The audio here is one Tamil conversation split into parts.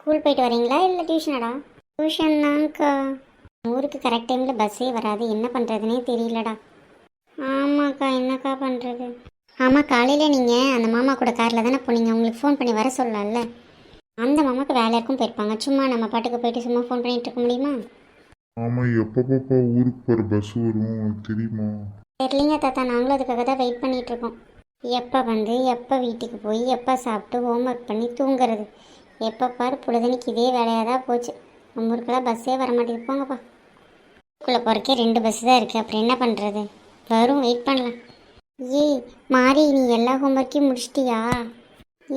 ஸ்கூல் போயிட்டு வரீங்களா இல்லை டியூஷனடா? டியூஷன் தான்க்கா. ஊருக்கு கரெக்ட் டைமில் பஸ்ஸே வராது, என்ன பண்ணுறதுனே தெரியலடா. ஆமாக்கா, என்னக்கா பண்ணுறது? ஆமாம், காலையில் நீங்கள் அந்த மாமா கூட காரில் தானே போனீங்க, உங்களுக்கு ஃபோன் பண்ணி வர சொல்லலாம்ல. அந்த மாமாவுக்கு வேலை இருக்கும் போயிருப்பாங்க, சும்மா நம்ம பாட்டுக்கு போயிட்டு சும்மா ஃபோன் பண்ணிட்டு இருக்க முடியுமா? ஆமாம், எப்பப்போ ஊருக்கு போகிற பஸ் வரும் உனக்கு தெரியுமா? தெரியலிங்க தாத்தா, நாங்களும் அதுக்காக தான் வெயிட் பண்ணிகிட்ருக்கோம். எப்போ வந்து எப்போ வீட்டுக்கு போய் எப்போ சாப்பிட்டு ஹோம்ஒர்க் பண்ணி தூங்குறது, எப்போ பாரு பொழுதுனிக்கு இதே வேலையாக தான் போச்சு. நம்ம ஊருக்கெல்லாம் பஸ்ஸே வர மாட்டேங்குது. போங்கப்பா. ஸ்கூலில் போகிறக்கே 2 பஸ் தான் இருக்குது, அப்புறம் என்ன பண்ணுறது? வரும், வெயிட் பண்ணலாம். ஏய் மாறி, நீ எல்லா ஹோம்ஒர்க்கையும் முடிச்சிட்டியா?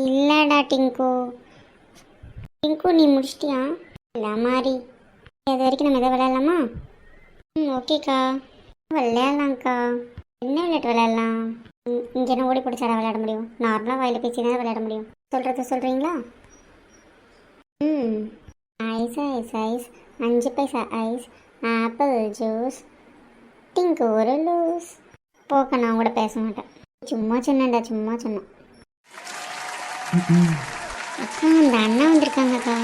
இல்லைடா டிங்கு. டிங்கு, நீ முடிச்சிட்டியா? இல்லை மாறி, அது வரைக்கும் நம்ம எதாவது விளையாடலாமா? ஓகேக்கா, விளையாடலாம்க்கா. என்ன விளையாட்டு விளையாடலாம்? இங்கே என்ன ஓடி பிடிச்சாடா விளையாட முடியும்? நார்மலாக வாயில் பேசி தான் விளையாட முடியும். சொல்கிறத சொல்கிறீங்களா? ஐஸ் ஐஸ் ஐஸ், 5 பைசா ஐஸ், ஆப்பிள் ஜூஸ், டிங்கு ஒரு லூஸ். போக்க, நான் கூட பேச மாட்டேன், சும்மா சொன்னேன்டா, சும்மா சொன்னேன். அக்கா, அந்த அண்ணா வந்திருக்காங்கக்கா.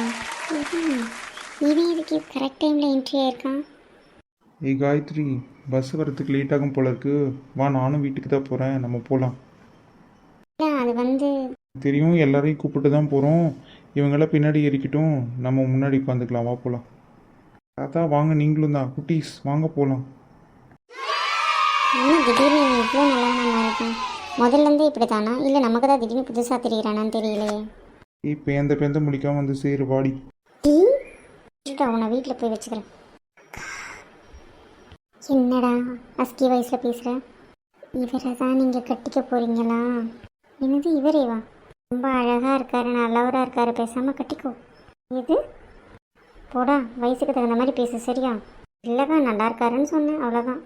இவன் இதுக்கு கரெக்ட் டைமில் என்ட்ரி ஆயிருக்கான். ஏய் காயத்ரி, பஸ் வரத்துக்கு லேட் ஆகும் போல இருக்கு. வா, நானும் வீட்டுக்கு தான் போகிறேன், நம்ம போகலாம். அது வந்து தெரியும், எல்லாரையும் கூப்பிட்டு தான் போகிறோம். இவங்கெல்லாம் பின்னாடி ஏறிக்கிட்டும், நம்ம முன்னாடி உட்காந்துக்கலாம். வா போகலாம். தாத்தா வாங்க, நீங்களும் தான் குட்டீஸ், வாங்க போகலாம். இன்னும் திடீர்னு இவ்வளோ நல்லா நான் மாறிட்டேன். முதல்லேருந்தே இப்படி தானா, இல்லை நமக்கு தான் திடீர்னு புதுசாக தெரியுறானான்னு தெரியலையே. இப்போ எந்த பேந்த முடிக்காமல் வந்து சேரு வாடி. உன்னை வீட்டில் போய் வச்சுக்கிறேன். என்னடா அஸ்கி வயசில் பேசுகிற? இவரை தான் நீங்கள் கட்டிக்க போகிறீங்களா? என்னது இவரேவா? ரொம்ப அழகாக இருக்காரு, நல்லவராக இருக்காரு, பேசாமல் கட்டிக்கோ. இது போடா, வயசுக்கு தகுந்த மாதிரி பேசு, சரியா? இல்லைக்கா, நல்லா இருக்காருன்னு சொன்னேன், அவ்வளோதான்.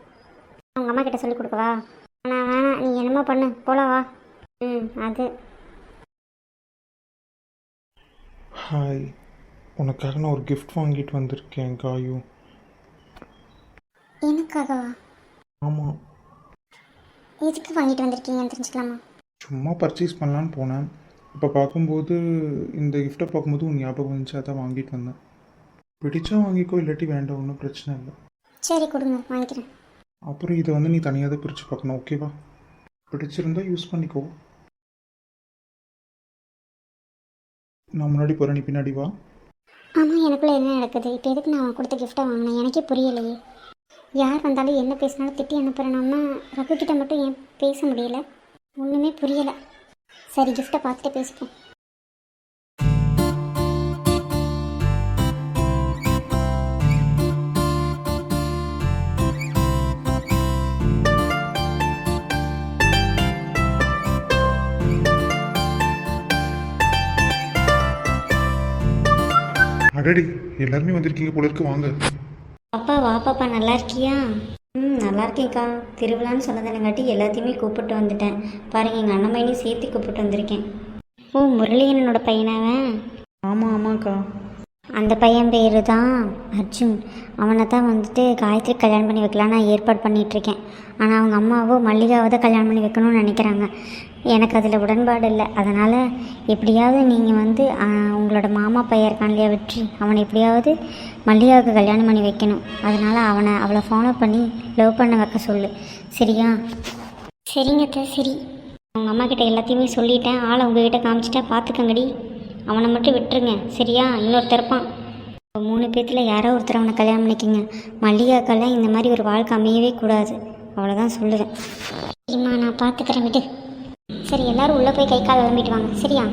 அவங்க அம்மா கிட்ட சொல்லி கொடுக்கவா? வேணாம், நீ என்னமோ பண்ணு, போலாம் வா. அது ஹாய், உனக்காக நான் ஒரு கிஃப்ட் வாங்கிட்டு வந்திருக்கேன் காயு. எனக்காகவா? ஆமாம். எதுக்கு வாங்கிட்டு வந்திருக்கீங்கன்னு தெரிஞ்சுக்கலாமா? சும்மா பர்ச்சேஸ் பண்ணலான்னு போனேன். இப்போ பார்க்கும்போது இந்த கிஃப்ட்டை பார்க்கும்போது உன் ஞாபகம் வந்துச்சு, அதான் வாங்கிட்டு வந்தேன். பிடிச்சா வாங்கிக்கோ, இல்லாட்டி வேண்டாம், ஒன்றும் பிரச்சனை இல்லை. சரி கொடுங்க, வாங்கிக்கிறேன். அப்புறம் இதை வந்து நீ தனியாக தான் பிரித்து பார்க்கணும், ஓகேவா? பிடிச்சிருந்தா யூஸ் பண்ணிக்கோ. நான் முன்னாடி போகிறேன், நீ பின்னாடி வா. ஆமாம், எனக்குள்ளே என்ன நடக்குது இப்போ? எதுக்கு நான் கொடுத்த கிஃப்ட்டை வாங்கினேன் எனக்கே புரியலையே. யார் வந்தாலும் என்ன பேசினாலும் திட்டி அனுப்புகிறேன்னா ரகு கிட்ட மட்டும் ஏன் பேச முடியல? ஒன்றுமே புரியலை. சரி, கிஃப்ட்டை பார்த்துட்டு பேசிப்போம். அடடி, எல்லாருமே வந்திருக்கீங்க போல இருக்கு, வாங்க. பாப்பா வா பாப்பா, நல்லா இருக்கியா? நல்லா இருக்கேன்க்கா. திருவிழான்னு சொன்னதுனங்காட்டி எல்லாத்தையுமே கூப்பிட்டு வந்துட்டேன். பாருங்கள், எங்கள் அண்ணமையும் சேர்த்து கூப்பிட்டு வந்திருக்கேன். ஓ, முரளியனோட பையனாவன்? ஆமாம் ஆமாக்கா. அந்த பையன் பேர் தான் அர்ஜுன். அவனை தான் வந்துட்டு காயத்ரி கல்யாணம் பண்ணி வைக்கலாம் நான் ஏற்பாடு பண்ணிகிட்ருக்கேன். ஆனால் அவங்க அம்மாவோ மல்லிகாவை தான் கல்யாணம் பண்ணி வைக்கணும்னு நினைக்கிறாங்க. எனக்கு அதில் உடன்பாடு இல்லை. அதனால் எப்படியாவது நீங்கள் வந்து உங்களோட மாமா பையன் இருக்கான் இல்லையா வெற்றி, அவனை எப்படியாவது மல்லிகாவுக்கு கல்யாணம் பண்ணி வைக்கணும். அதனால் அவளை ஃபாலோ பண்ணி லவ் பண்ண வைக்க சொல்லு, சரியா? சரிங்க, சரி. அவங்க அம்மா கிட்ட எல்லாத்தையுமே சொல்லிட்டேன். ஆளை உங்ககிட்ட காமிச்சிட்டா பார்த்துக்கங்கடி. அவனை மட்டும் விட்டுருங்க, சரியா? இன்னொருத்தர் இருப்பான். 3 பேர்த்தில் யாரோ ஒருத்தர் அவனை கல்யாணம் பண்ணிக்கிங்க. மல்லிகாக்கெல்லாம் இந்த மாதிரி ஒரு வாழ்க்கை அமையவே கூடாது, அவ்வளோதான் சொல்லுவேன். சரிம்மா, நான் பார்த்துக்கிறேன், விடு. சரி, எல்லோரும் உள்ளே போய் கை கால் விளம்பிட்டு வாங்க, சரியா?